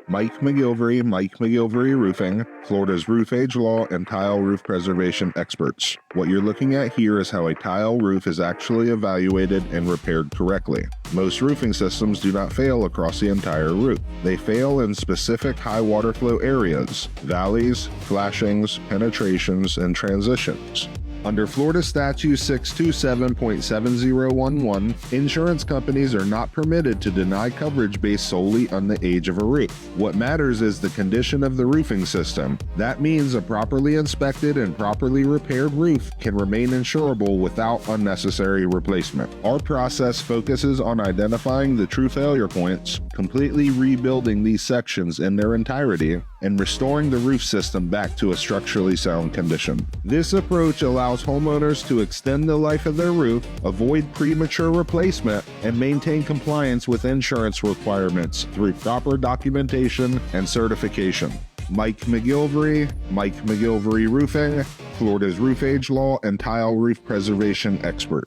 McGilvary Roofing, Florida's roof age law and tile roof preservation experts. What you're looking at here is how a tile roof is actually evaluated and repaired correctly. Most roofing systems do not fail across the entire roof. They fail in specific high water flow areas, valleys, flashings, penetrations, and transitions. Under Florida Statute 627.7011, insurance companies are not permitted to deny coverage based solely on the age of a roof. What matters is the condition of the roofing system. That means a properly inspected and properly repaired roof can remain insurable without unnecessary replacement. Our process focuses on identifying the true failure points, completely rebuilding these sections in their entirety, and restoring the roof system back to a structurally sound condition. This approach allows homeowners to extend the life of their roof, avoid premature replacement, and maintain compliance with insurance requirements through proper documentation and certification. McGilvary Roofing, Florida's roof age law and tile roof preservation expert.